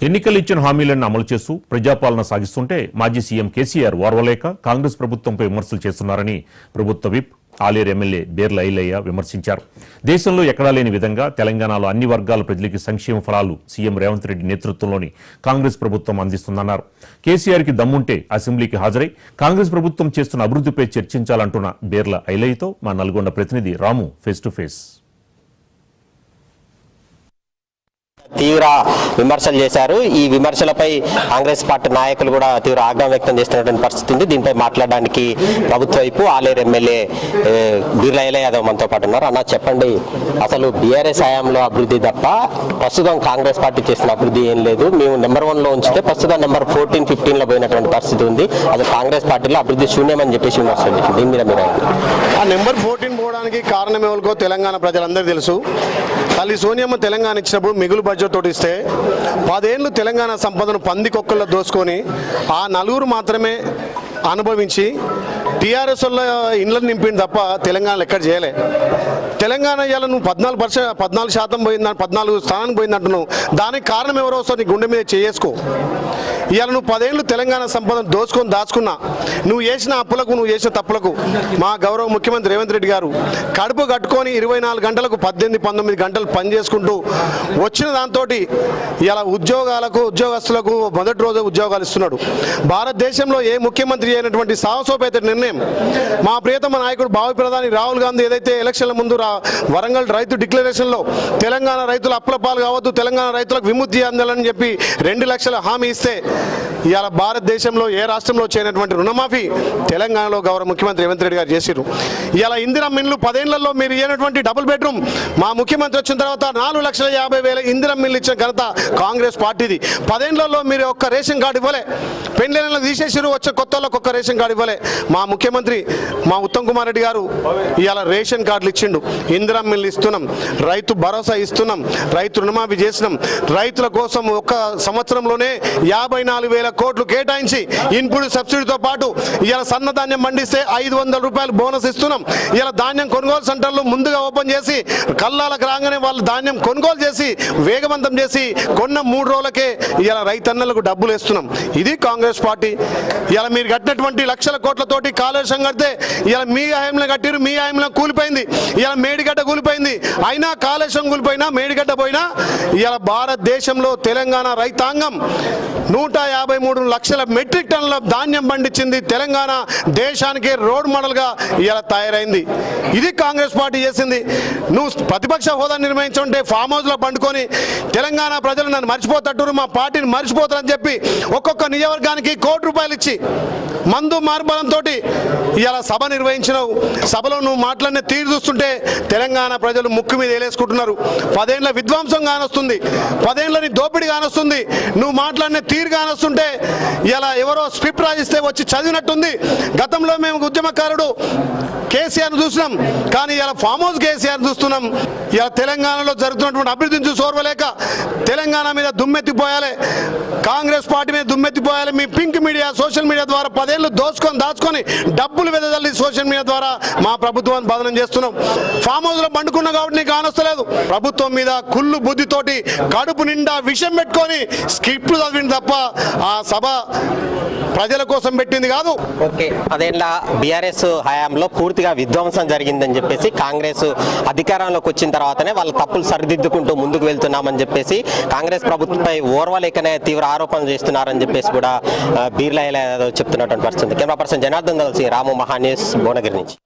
ఎన్నికలు ఇచ్చిన హామీలను అమలు చేస్తూ ప్రజాపాలన సాగిస్తుంటే మాజీ సీఎం కేసీఆర్ ఓర్వలేక కాంగ్రెస్ ప్రభుత్వంపై విమర్శలు చేస్తున్నారని ప్రభుత్వ విప్ ఆలేరు ఎమ్మెల్యే బేర్ల ఐలయ్య విమర్శించారు. దేశంలో ఎక్కడా లేని విధంగా తెలంగాణలో అన్ని వర్గాల ప్రజలకి సంక్షేమ ఫలాలు సీఎం రేవంత్ రెడ్డి నేతృత్వంలోని కాంగ్రెస్ ప్రభుత్వం అందిస్తుందన్నారు. కేసీఆర్కి దమ్ముంటే అసెంబ్లీకి హాజరై కాంగ్రెస్ ప్రభుత్వం చేస్తున్న అభివృద్ధిపై చర్చించాలంటున్న బేర్ల ఐలయ్యతో మా నల్గొండ ప్రతినిధి రాము ఫేస్ టు ఫేస్. తీవ్ర విమర్శలు చేశారు. ఈ విమర్శలపై కాంగ్రెస్ పార్టీ నాయకులు కూడా తీవ్ర ఆగ్రహం వ్యక్తం చేస్తున్నటువంటి పరిస్థితి ఉంది. దీనిపై మాట్లాడడానికి ప్రభుత్వ వైపు ఆలేరు ఎమ్మెల్యే బీర్లా ఐలయ్య యాదవ్ మనతో పాటు ఉన్నారు. అన్న చెప్పండి, అసలు బీఆర్ఎస్ హయాంలో అభివృద్ధి తప్ప ప్రస్తుతం కాంగ్రెస్ పార్టీ చేసిన అభివృద్ధి ఏం లేదు. మేము నెంబర్ 1లో ఉంచితే ప్రస్తుతం నెంబర్ 14, 15లో పోయినటువంటి పరిస్థితి ఉంది. అది కాంగ్రెస్ పార్టీలో అభివృద్ధి శూన్యమని చెప్పేసి విమర్శలు చేసింది. దీని మీద మీరు ఆ నెంబర్ 14 పోవడానికి కారణం ఎవరికో తెలంగాణ ప్రజలందరూ తెలుసు. తల్లి సోనియమ్మ తెలంగాణ ఇచ్చినప్పుడు మిగులు బడ్జెట్ తోటి ఇస్తే 10 ఏళ్ళు తెలంగాణ సంపదను పందికొక్కల్లో దోసుకొని ఆ నలుగురు మాత్రమే అనుభవించి టీఆర్ఎస్ వల్ల ఇండ్లను నింపింది తప్ప తెలంగాణలో ఎక్కడ చేయలే. తెలంగాణ ఇవాళ నువ్వు 14% పోయిందని 14 స్థానానికి పోయిందంటున్నావు. దానికి కారణం ఎవరో వస్తుంది, నీ గుండె మీద చేసుకో. ఇవాళ నువ్వు 10 ఏళ్ళు తెలంగాణ సంపదను దోచుకొని దాచుకున్నా. నువ్వు చేసిన అప్పులకు, నువ్వు చేసిన తప్పులకు మా గౌరవ ముఖ్యమంత్రి రేవంత్ రెడ్డి గారు కడుపు కట్టుకొని 24 గంటలకు 18, 19 గంటలు పని చేసుకుంటూ వచ్చిన దాంతో ఇలా ఉద్యోగస్తులకు మొదటి రోజు ఉద్యోగాలు ఇస్తున్నాడు. భారతదేశంలో ఏ ముఖ్యమంత్రి అయినటువంటి సాహసోపేత నిర్ణయం మా ప్రియతమ నాయకుడు భావి ప్రధాని రాహుల్ గాంధీ ఏదైతే ఎలక్షన్ల ముందు వరంగల్ రైతు డిక్లరేషన్లో తెలంగాణ రైతుల అప్పుల పాలు కావద్దు, తెలంగాణ రైతులకు విముక్తి అందాలని చెప్పి 2 లక్షల హామీ ఇస్తే ఇవాళ భారతదేశంలో ఏ రాష్ట్రంలో చేయనటువంటి రుణమాఫీ తెలంగాణలో గౌరవ ముఖ్యమంత్రి రేవంత్ రెడ్డి గారు చేసిరు. ఇవాళ ఇందిరమ్మ ఇండ్లు 10 ఏళ్లలో మీరు ఇయ్యనటువంటి డబుల్ బెడ్రూమ్ మా ముఖ్యమంత్రి వచ్చిన తర్వాత 4,50,000 ఇందిరమ్మ ఇండ్లు ఇచ్చిన ఘనత కాంగ్రెస్ పార్టీది. 10 ఏళ్లలో మీరు ఒక్క రేషన్ కార్డు ఇవ్వలే. పెండ్లను తీసేసారు, వచ్చే కొత్త వాళ్ళకి ఒక్క రేషన్ కార్డు ఇవ్వలే. మా ముఖ్యమంత్రి మా ఉత్తమ్ కుమార్ రెడ్డి గారు ఇవాళ రేషన్ కార్డులు ఇచ్చిండు, ఇందిరమ్మ ఇండ్లు ఇస్తున్నాం, రైతు భరోసా ఇస్తున్నాం, రైతు రుణమాఫీ చేసినాం. రైతుల కోసం ఒక్క సంవత్సరంలోనే 54,000 కోట్లు కేటాయించి ఇన్పుట్ సబ్సిడీతో పాటు ఇవాళ సన్న ధాన్యం పండిస్తే 500 రూపాయలు బోనస్ ఇస్తున్నాం. ఇలా ధాన్యం కొనుగోలు సెంటర్లు ముందుగా ఓపెన్ చేసి కల్లాలకు రాగానే వాళ్ళు ధాన్యం కొనుగోలు చేసి వేగవంతం చేసి కొన్న 3 రోజులకే ఇలా రైతన్నలకు డబ్బులు వేస్తున్నాం. ఇది కాంగ్రెస్ పార్టీ. ఇలా మీరు కట్టినటువంటి లక్షల కోట్లతోటి కాళేశ్వరం కడితే ఇలా మీ హయాంలో కట్టిరు, మీ హయాంలో కూలిపోయింది. ఇలా మేడిగడ్డ కూలిపోయింది. అయినా కాళేశ్వరం కూలిపోయినా మేడిగడ్డ పోయినా ఇలా భారతదేశంలో తెలంగాణ రైతాంగం 153 లక్షల మెట్రిక్ టన్నుల ధాన్యం పండించింది. తెలంగాణ దేశానికి రోడ్ మోడల్గా ఇలా తయారైంది. ఇది కాంగ్రెస్ పార్టీ చేసింది. నువ్వు ప్రతిపక్ష హోదా నిర్వహించుంటే ఫామ్ హౌస్లో పండుకొని తెలంగాణ ప్రజలు నన్ను మర్చిపోతట్టు, మా పార్టీని మర్చిపోతారని చెప్పి ఒక్కొక్క నియోజకవర్గానికి ₹1 కోటి ఇచ్చి మందు మార్బలంతో ఇలా సభ నిర్వహించినావు. సభలో నువ్వు మాట్లాడిన తీరు చూస్తుంటే తెలంగాణ ప్రజలు ముక్కు మీద వేలేసుకుంటున్నారు. 10 ఏళ్ల విధ్వంసం కానొస్తుంది, 10 ఏళ్ళని దోపిడీ కానొస్తుంది. నువ్వు మాట్లాడిన తీరు కానొస్తుంటే ఇలా ఎవరో స్క్రిప్ట్ రాజిస్తే వచ్చి చదివినట్టుంది. గతంలో మేము ఉద్యమకారుడు కేసీఆర్ చూసినాం, కానీ ఇలా ఫామ్ హౌస్ కేసీఆర్ చూస్తున్నాం. ఇలా తెలంగాణలో జరుగుతున్నటువంటి అభివృద్ధిని చూసి ఓర్వలేక తెలంగాణ మీద దుమ్మెత్తిపోయాలి, కాంగ్రెస్ పార్టీ మీద దుమ్మెత్తిపోయాలి. మీ పింక్ మీడియా, సోషల్ మీడియా ద్వారా 10 ఏళ్ళు దాచుకొని డబ్బులు వెదజల్లి సోషల్ మీడియా ద్వారా మా ప్రభుత్వాన్ని బదనం చేస్తున్నాం. ఫామ్ హౌస్ లో పండుకున్నా కాబట్టి నీకు ఆనొస్తలేదు. ప్రభుత్వం మీద కుళ్ళు బుద్ధితోటి కడుపు నిండా విషం పెట్టుకొని స్క్రిప్ట్ చదివింది తప్ప ఆ సభ ప్రజల కోసం పెట్టింది కాదు. ఓకే, 10 ఏళ్ల బీఆర్ఎస్ హయాంలో పూర్తిగా విధ్వంసం జరిగిందని చెప్పేసి కాంగ్రెస్ అధికారంలోకి వచ్చిన తర్వాతనే వాళ్ళ తప్పులు సరిదిద్దుకుంటూ ముందుకు వెళ్తున్నామని చెప్పేసి కాంగ్రెస్ ప్రభుత్వంపై ఓర్వలేకనే తీవ్ర ఆరోపణలు చేస్తున్నారని చెప్పేసి కూడా బీర్లా ఐలయ్య యాదవ్ చెప్తున్నటువంటి పరిస్థితి. కెమెరా పర్సన్ జనార్దన్ కలిసి రాము మహా న్యూస్ భువనగిరి నుంచి.